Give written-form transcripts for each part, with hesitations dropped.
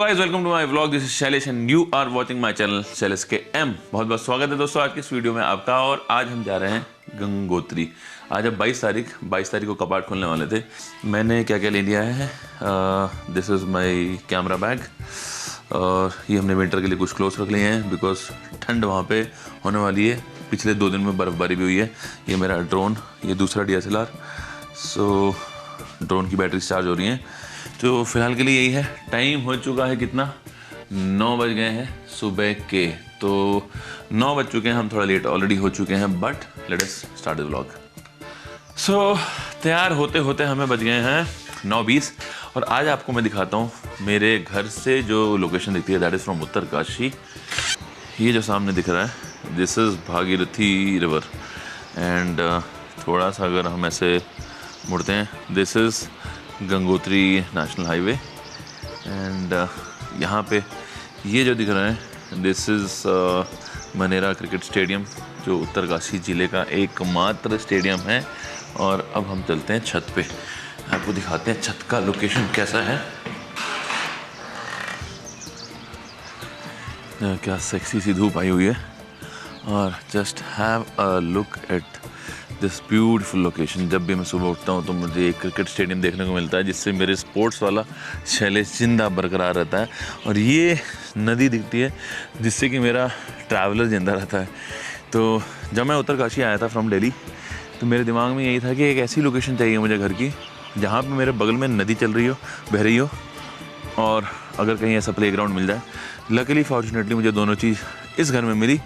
Guys welcome to my vlog, this is Shailesh and you are watching my channel Shailesh K M. बहुत बहुत स्वागत है दोस्तों आज की इस वीडियो में आपका। और आज हम जा रहे हैं गंगोत्री। आज अब 22 तारीख को कपाट खोलने वाले थे। मैंने क्या क्या ले लिया है, this is my camera bag, और ये हमने विंटर के लिए कुछ क्लोथ्स रख लिए हैं बिकॉज ठंड वहाँ पे होने वाली है। पिछले 2 दिन में बर्फ़बारी भी हुई है। ये मेरा ड्रोन, ये दूसरा DSLR, सो ड्रोन की बैटरी चार्ज हो रही है। तो फिलहाल के लिए यही है। टाइम हो चुका है कितना, 9 बज गए हैं सुबह के। तो 9 बज चुके हैं, हम थोड़ा लेट ऑलरेडी हो चुके हैं, but let us start the vlog. So तैयार होते होते हमें बज गए हैं 9:20। और आज आपको मैं दिखाता हूँ मेरे घर से जो लोकेशन दिखती है, दैट इज़ फ्रॉम उत्तरकाशी। ये जो सामने दिख रहा है, this is Bhagirathi river. And थोड़ा सा अगर हम ऐसे मुड़ते हैं, this is Gangotri national highway. And यहाँ पे ये जो दिख रहा है, this is Manera cricket stadium, जो उत्तरकाशी ज़िले का एकमात्र स्टेडियम है। और अब हम चलते हैं छत पे, आपको दिखाते हैं छत का लोकेशन कैसा है। क्या सेक्सी सी धूप आई हुई है। और just have a look at this beautiful location. जब भी मैं सुबह उठता हूँ तो मुझे एक क्रिकेट स्टेडियम देखने को मिलता है, जिससे मेरे स्पोर्ट्स वाला शैलेश जिंदा बरकरार रहता है। और ये नदी दिखती है, जिससे कि मेरा ट्रैवलर जिंदा रहता है। तो जब मैं उत्तरकाशी आया था फ्रॉम दिल्ली, तो मेरे दिमाग में यही था कि एक ऐसी लोकेशन चाहिए मुझे घर की, जहाँ पर मेरे बगल में नदी चल रही हो, बह रही हो, और अगर कहीं ऐसा प्लेग्राउंड मिल जाए। लकीली फॉर्चुनेटली मुझे दोनों चीज़ इस घर में मिली।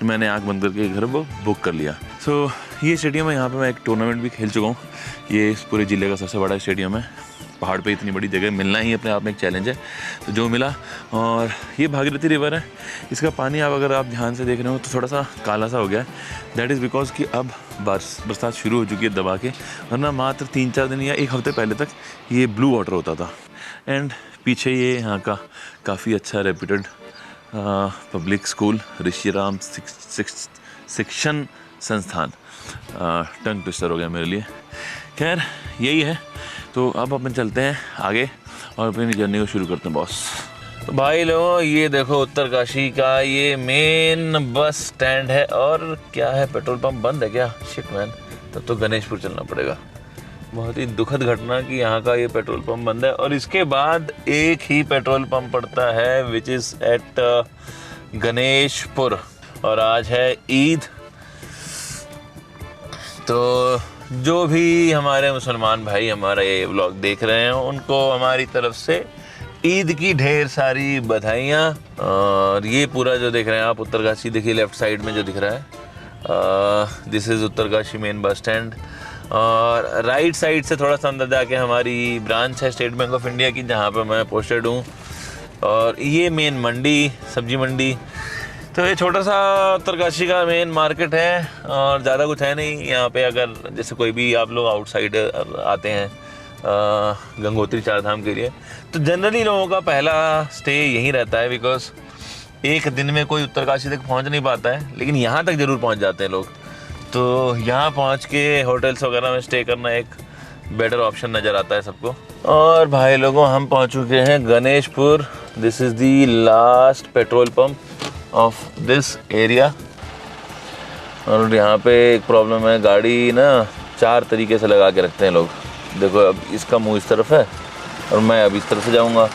मैंने आँख बंद करके घर वो बुक कर लिया। सो ये स्टेडियम है, यहाँ पे मैं एक टूर्नामेंट भी खेल चुका हूँ। ये इस पूरे ज़िले का सबसे बड़ा स्टेडियम है। पहाड़ पे इतनी बड़ी जगह मिलना ही अपने आप में एक चैलेंज है, तो जो मिला। और ये भागीरथी रिवर है। इसका पानी अगर आप ध्यान से देख रहे हो तो थोड़ा सा काला सा हो गया है। दैट इज़ बिकॉज कि अब बरसात शुरू हो चुकी है दबा के, वरना मात्र 3-4 दिन या 1 हफ्ते पहले तक ये ब्लू वाटर होता था। एंड पीछे ये यहाँ का काफ़ी अच्छा रेप्यूटेड पब्लिक स्कूल, ऋषिराम शिक्षण संस्थान। टंग ट्विस्टर हो गया मेरे लिए। खैर यही है। तो अब अपन चलते हैं आगे और अपनी जर्नी को शुरू करते हैं बॉस। तो भाई लोगों, ये देखो उत्तरकाशी का ये मेन बस स्टैंड है। और क्या है, पेट्रोल पंप बंद है क्या? शिट मैन, तब तो गणेशपुर चलना पड़ेगा। बहुत ही दुखद घटना कि यहाँ का ये पेट्रोल पंप बंद है। और इसके बाद एक ही पेट्रोल पंप पड़ता है, विच इज़ एट गणेशपुर। और आज है ईद। तो जो भी हमारे मुसलमान भाई हमारा ये व्लॉग देख रहे हैं, उनको हमारी तरफ से ईद की ढेर सारी बधाइयाँ। और ये पूरा जो देख रहे हैं आप, उत्तरकाशी देखिए लेफ्ट साइड में जो दिख रहा है, this is Uttarkashi main bus stand. और राइट साइड से थोड़ा सा अंदर जाके हमारी ब्रांच है स्टेट बैंक ऑफ इंडिया की, जहाँ पर मैं पोस्टेड हूँ। और ये मेन मंडी, सब्जी मंडी। तो ये छोटा सा उत्तरकाशी का मेन मार्केट है, और ज़्यादा कुछ है नहीं यहाँ पे। अगर जैसे कोई भी आप लोग आउटसाइड आते हैं गंगोत्री चारधाम के लिए, तो जनरली लोगों का पहला स्टे यहीं रहता है, बिकॉज एक दिन में कोई उत्तरकाशी तक पहुँच नहीं पाता है, लेकिन यहाँ तक ज़रूर पहुँच जाते हैं लोग। तो यहाँ पहुँच के होटल्स वगैरह में स्टे करना एक बेटर ऑप्शन नज़र आता है सबको। और भाई लोगों, हम पहुँच चुके हैं Ganeshpur. This is the last petrol pump of this area. और यहाँ पे एक प्रॉब्लम है, गाड़ी ना 4 तरीके से लगा के रखते हैं लोग। देखो, अब इसका मुँह इस तरफ है और मैं अब इस तरफ से जाऊँगा।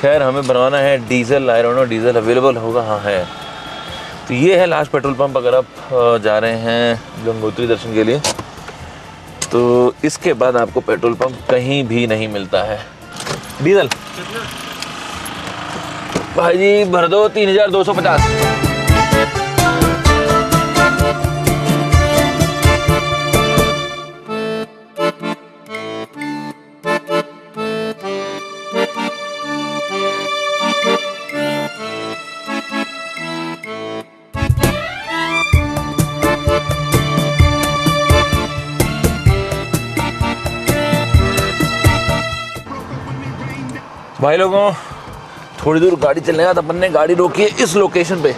खैर हमें बनवाना है diesel. I don't know diesel available होगा। हाँ है। तो ये है लास्ट पेट्रोल पंप अगर आप जा रहे हैं गंगोत्री दर्शन के लिए। तो इसके बाद आपको पेट्रोल पंप कहीं भी नहीं मिलता है। डीजल भाई जी भर दो 3250। भाई लोगों, थोड़ी दूर गाड़ी चलने का, तो अपन ने गाड़ी रोकी है इस लोकेशन पे।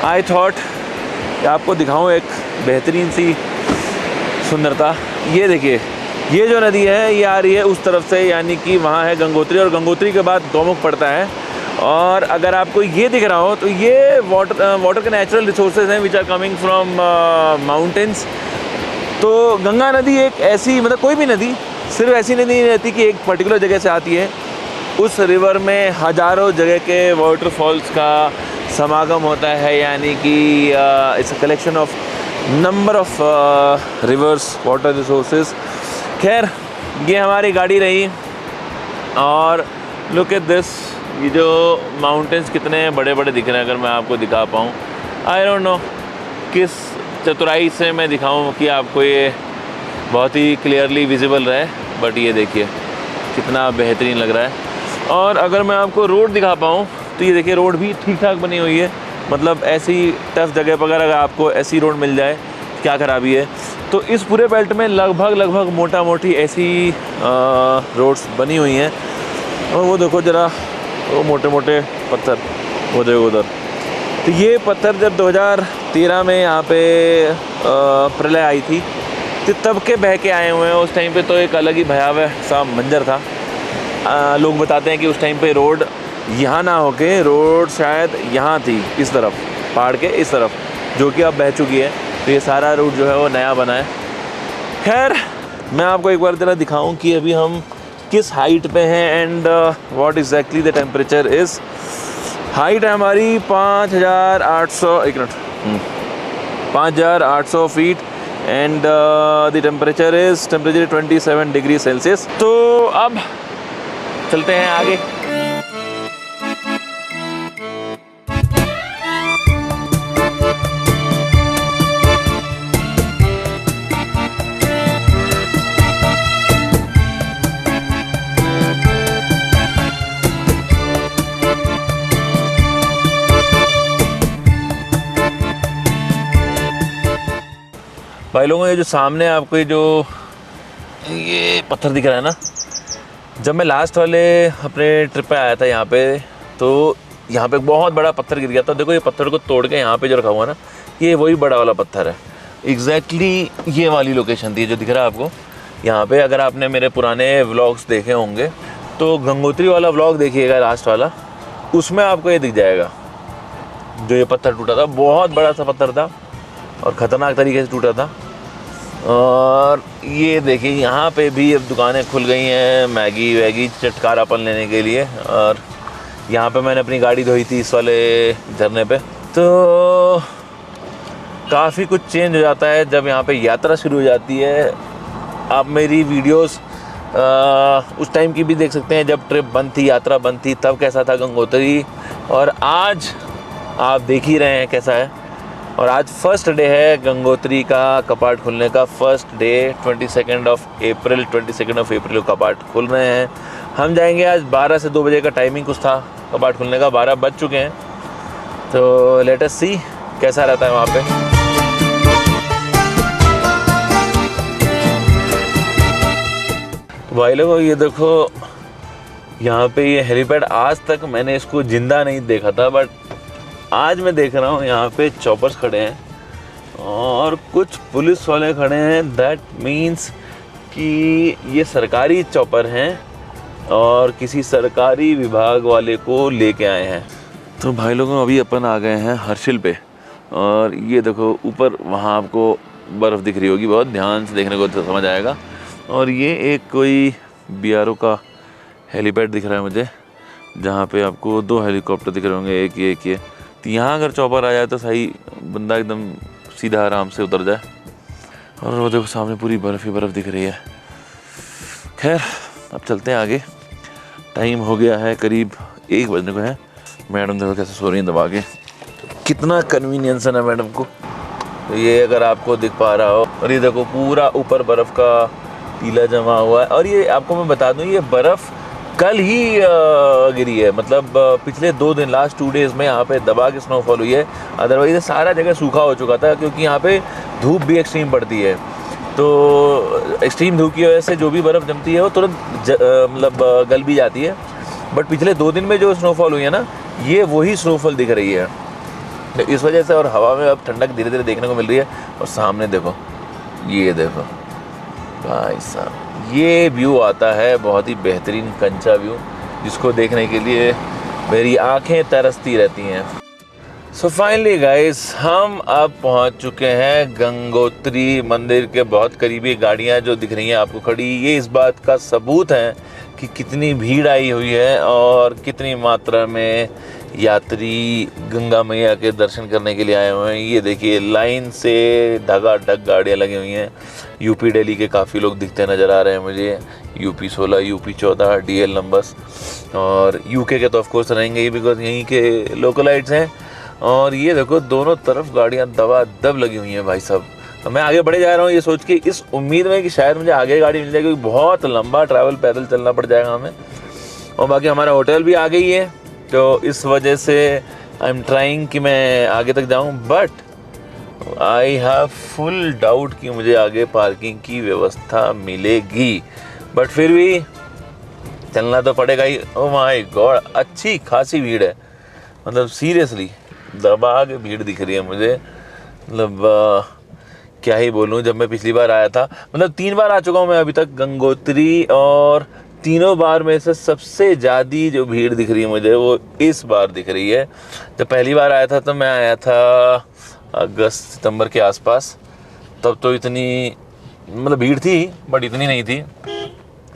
आई थॉट आपको दिखाऊं एक बेहतरीन सी सुंदरता। ये देखिए, ये जो नदी है ये आ रही है उस तरफ से, यानी कि वहाँ है गंगोत्री, और गंगोत्री के बाद गौमुख पड़ता है। और अगर आपको ये दिख रहा हो तो ये वाटर के नेचुरल रिसोर्सेज हैं which are coming from mountains. तो गंगा नदी एक ऐसी, मतलब कोई भी नदी सिर्फ ऐसी नदी नहीं रहती कि एक पर्टिकुलर जगह से आती है। उस रिवर में हज़ारों जगह के वाटरफॉल्स का समागम होता है, यानी कि it's a collection of number of reverse, water resources. खैर, ये हमारी गाड़ी रही, और लुक एट दिस, ये जो माउंटेन्स कितने बड़े बड़े दिख रहे हैं। अगर मैं आपको दिखा पाऊँ, आई डोंट नो किस चतुराई से मैं दिखाऊं कि आपको ये बहुत ही क्लियरली विजिबल रहे, बट ये देखिए कितना बेहतरीन लग रहा है। और अगर मैं आपको रोड दिखा पाऊँ तो ये देखिए, रोड भी ठीक ठाक बनी हुई है। मतलब ऐसी टफ जगह पर अगर आपको ऐसी रोड मिल जाए, क्या खराबी है। तो इस पूरे बेल्ट में लगभग मोटा मोटी ऐसी रोड्स बनी हुई हैं। और वो देखो ज़रा, वो मोटे मोटे पत्थर, वो देखो उधर। तो ये पत्थर जब 2013 में यहाँ पे प्रलय आई थी तो तब के बह के आए हुए हैं। उस टाइम पे तो एक अलग ही भयावह सा मंजर था। लोग बताते हैं कि उस टाइम पे रोड यहाँ ना होके रोड शायद यहाँ थी, इस तरफ पहाड़ के इस तरफ, जो कि अब बह चुकी है। तो ये सारा रूट जो है वो नया बना है। खैर, मैं आपको एक बार ज़रा दिखाऊं कि अभी हम किस हाइट पे हैं and what exactly the temperature is. Height है हमारी 5,800 feet and the temperature 27 degree Celsius. तो अब चलते हैं आगे। भाई लोगों, ये जो सामने आपको ये पत्थर दिख रहा है ना, जब मैं लास्ट वाले अपने ट्रिप पे आया था यहाँ पे, तो यहाँ पे बहुत बड़ा पत्थर गिर गया था। देखो, ये पत्थर को तोड़ के यहाँ पे जो रखा हुआ ना, ये वही बड़ा वाला पत्थर है। एग्जैक्टली ये वाली लोकेशन थी जो दिख रहा है आपको यहाँ पे। अगर आपने मेरे पुराने व्लॉग्स देखे होंगे तो गंगोत्री वाला व्लॉग देखिएगा, लास्ट वाला, उसमें आपको ये दिख जाएगा जो ये पत्थर टूटा था। बहुत बड़ा सा पत्थर था और ख़तरनाक तरीके से टूटा था। और ये देखिए, यहाँ पे भी अब दुकानें खुल गई हैं मैगी वैगी चटकारापन लेने के लिए। और यहाँ पे मैंने अपनी गाड़ी धोई थी इस वाले झरने पे। तो काफ़ी कुछ चेंज हो जाता है जब यहाँ पे यात्रा शुरू हो जाती है। आप मेरी वीडियोस उस टाइम की भी देख सकते हैं जब ट्रिप बंद थी, यात्रा बंद थी, तब कैसा था गंगोत्री, और आज आप देख ही रहे हैं कैसा है। और आज फर्स्ट डे है गंगोत्री का कपाट खुलने का, फर्स्ट डे 22 अप्रैल को कपाट खुल रहे हैं। हम जाएंगे आज 12 से 2 बजे का टाइमिंग कुछ था कपाट खुलने का, 12 बज चुके हैं। तो लेट अस सी कैसा रहता है वहाँ पे। तो भाई लोगों, ये देखो यहाँ पे ये हेलीपैड, आज तक मैंने इसको जिंदा नहीं देखा था, बट आज मैं देख रहा हूँ यहाँ पे चॉपर्स खड़े हैं और कुछ पुलिस वाले खड़े हैं। दैट मीन्स कि ये सरकारी चॉपर हैं और किसी सरकारी विभाग वाले को लेके आए हैं। तो भाई लोगों, अभी अपन आ गए हैं हर्षिल पे, और ये देखो ऊपर वहाँ आपको बर्फ़ दिख रही होगी, बहुत ध्यान से देखने को तो समझ आएगा। और ये एक कोई BRO का हेलीपैड दिख रहा है मुझे, जहाँ पे आपको 2 हेलीकॉप्टर दिख रहे होंगे, एक ये। तो यहाँ अगर चॉपर आ जाए तो सही, बंदा एकदम सीधा आराम से उतर जाए। और वो देखो सामने पूरी बर्फ़ ही बर्फ़ दिख रही है। खैर, अब चलते हैं आगे। टाइम हो गया है करीब 1 बजने को है। मैडम देखो कैसे सो रही हैं दबा के, कितना कन्वीनियंस है ना मैडम को। तो ये अगर आपको दिख पा रहा हो, और ये देखो पूरा ऊपर बर्फ़ का टीला जमा हुआ है। और ये आपको मैं बता दूँ, ये बर्फ़ कल ही गिरी है, मतलब पिछले 2 दिन, लास्ट 2 डेज़ में यहाँ पे दबा के स्नोफॉल हुई है। अदरवाइज सारा जगह सूखा हो चुका था, क्योंकि यहाँ पे धूप भी एक्सट्रीम पड़ती है। तो एक्सट्रीम धूप की वजह से जो भी बर्फ़ जमती है वो तुरंत मतलब गल भी जाती है। बट पिछले 2 दिन में जो स्नोफॉल हुई है ना, ये वही स्नोफॉल दिख रही है। तो इस वजह से, और हवा में अब ठंडक धीरे धीरे देखने को मिल रही है। और सामने देखो, ये देखो भाई साहब, ये व्यू आता है, बहुत ही बेहतरीन कंचा व्यू, जिसको देखने के लिए मेरी आंखें तरसती रहती हैं। सो फाइनली गाइस, हम अब पहुंच चुके हैं गंगोत्री मंदिर के बहुत करीबी। गाड़ियां जो दिख रही हैं आपको खड़ी, ये इस बात का सबूत है कि कितनी भीड़ आई हुई है और कितनी मात्रा में यात्री गंगा मैया के दर्शन करने के लिए आए हुए हैं। ये देखिए, लाइन से ढगाढग गाड़ियां लगी हुई हैं। यूपी दिल्ली के काफ़ी लोग दिखते नज़र आ रहे हैं मुझे, यूपी 16, यूपी 14 DL नंबर्स, और यूके के तो ऑफकोर्स रहेंगे ही, बिकॉज यहीं के लोकलाइट्स हैं। और ये देखो, दोनों तरफ गाड़ियां दबादब लगी हुई हैं भाई साहब। मैं आगे बढ़े जा रहा हूँ ये सोच के, इस उम्मीद में कि शायद मुझे आगे गाड़ी मिल जाएगी, क्योंकि बहुत लंबा ट्रैवल पैदल चलना पड़ जाएगा हमें। और बाकी हमारा होटल भी आ गई है, तो इस वजह से आई एम ट्राइंग कि मैं आगे तक जाऊँ, but I have full doubt कि मुझे आगे पार्किंग की व्यवस्था मिलेगी। बट फिर भी चलना तो पड़ेगा ही। ओह माय गॉड, अच्छी खासी भीड़ है, मतलब सीरियसली दबा के भीड़ दिख रही है मुझे। मतलब क्या ही बोलूँ, जब मैं पिछली बार आया था, मतलब 3 बार आ चुका हूँ मैं अभी तक गंगोत्री, और तीनों बार में से सबसे ज़्यादा जो भीड़ दिख रही है मुझे वो इस बार दिख रही है। जब पहली बार आया था तो मैं आया था अगस्त सितंबर के आसपास, तब तो इतनी मतलब भीड़ थी बट इतनी नहीं थी।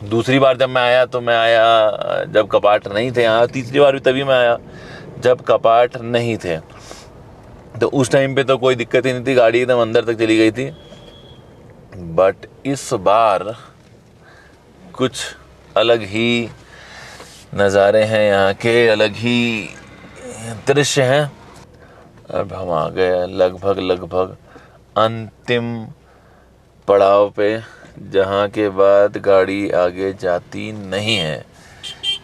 दूसरी बार जब मैं आया तो मैं आया जब कपाट नहीं थे यहाँ। तीसरी बार भी तभी मैं आया जब कपाट नहीं थे, तो उस टाइम पे तो कोई दिक्कत ही नहीं थी, गाड़ी एकदम अंदर तक चली गई थी। बट इस बार कुछ अलग ही नज़ारे हैं यहाँ के, अलग ही दृश्य हैं। अब हम आ गए लगभग अंतिम पड़ाव पे, जहाँ के बाद गाड़ी आगे जाती नहीं है।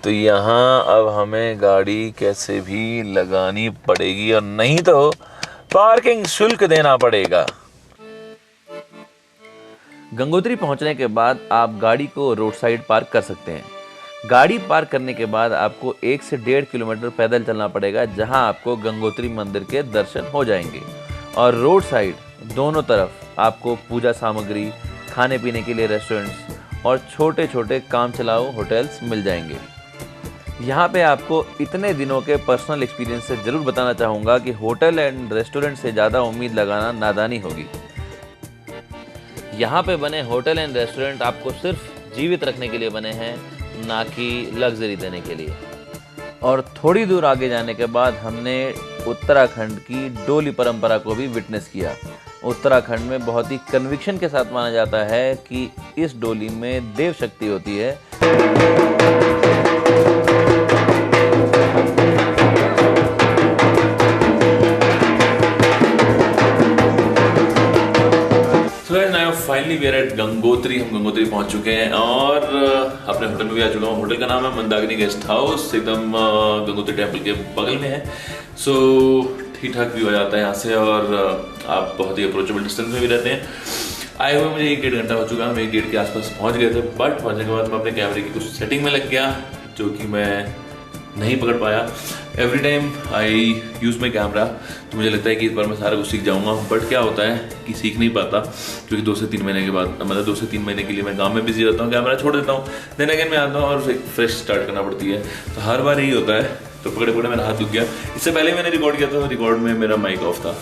तो यहाँ अब हमें गाड़ी कैसे भी लगानी पड़ेगी, और नहीं तो पार्किंग शुल्क देना पड़ेगा। गंगोत्री पहुंचने के बाद आप गाड़ी को रोड साइड पार्क कर सकते हैं। गाड़ी पार्क करने के बाद आपको 1 से 1.5 किलोमीटर पैदल चलना पड़ेगा, जहां आपको गंगोत्री मंदिर के दर्शन हो जाएंगे। और रोड साइड दोनों तरफ आपको पूजा सामग्री, खाने पीने के लिए रेस्टोरेंट्स और छोटे छोटे काम चलाऊ होटल्स मिल जाएंगे। यहाँ पे आपको इतने दिनों के पर्सनल एक्सपीरियंस से ज़रूर बताना चाहूँगा कि होटल एंड रेस्टोरेंट से ज़्यादा उम्मीद लगाना नादानी होगी। यहाँ पे बने होटल एंड रेस्टोरेंट आपको सिर्फ जीवित रखने के लिए बने हैं, ना कि लग्जरी देने के लिए। और थोड़ी दूर आगे जाने के बाद हमने उत्तराखंड की डोली परंपरा को भी विटनेस किया। उत्तराखंड में बहुत ही कन्विक्शन के साथ माना जाता है कि इस डोली में देव शक्ति होती है। Finally we are at Gangotri. हम गंगोत्री पहुंच चुके हैं और अपने होटल में भी आ चुका हूँ। होटल का नाम है मंदाकिनी गेस्ट हाउस, एकदम गंगोत्री टेम्पल के बगल में है। सो ठीक ठाक व्यू आ जाता है यहाँ से, और आप बहुत ही अप्रोचेबल डिस्टेंस में भी रहते हैं। आए हुए मुझे 1-1.5 घंटा हो चुका है। हम 1 गेट के आसपास पहुँच गए थे, बट पहुँचने के बाद मैं अपने कैमरे की कुछ सेटिंग में लग गया, जो कि मैं नहीं पकड़ पाया। Every time I use my camera, तो मुझे लगता है कि इस बार मैं सारा कुछ सीख जाऊंगा, बट क्या होता है कि सीख नहीं पाता, क्योंकि 2 से 3 महीने के बाद, मतलब 2 से 3 महीने के लिए मैं गांव में बिजी रहता हूँ, कैमरा छोड़ देता हूँ, देन अगेन मैं आता हूँ और फ्रेश स्टार्ट करना पड़ती है। तो हर बार यही होता है। तो पकड़े पकड़े मेरा हाथ दुख गया। इससे पहले मैंने रिकॉर्ड किया था, रिकॉर्ड में मेरा माइक ऑफ था।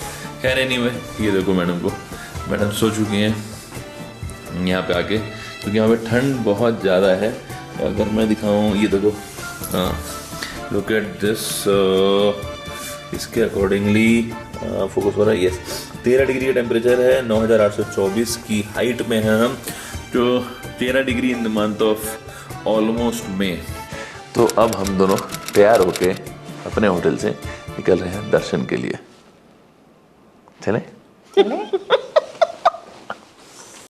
खैर एनीवे, ये देखो मैडम सो चुकी हैं यहाँ पे आके, क्योंकि यहाँ पे ठंड बहुत ज़्यादा है। अगर मैं दिखाऊँ, ये देखो, हाँ, लुक एट दिस, इसके अकॉर्डिंगली फोकस हो रहा है। यस, 13 डिग्री का टेम्परेचर है, 9824 की हाइट में है हम, जो 13 degree in the month of almost May. तो अब हम दोनों तैयार होके अपने होटल से निकल रहे हैं दर्शन के लिए। चलें?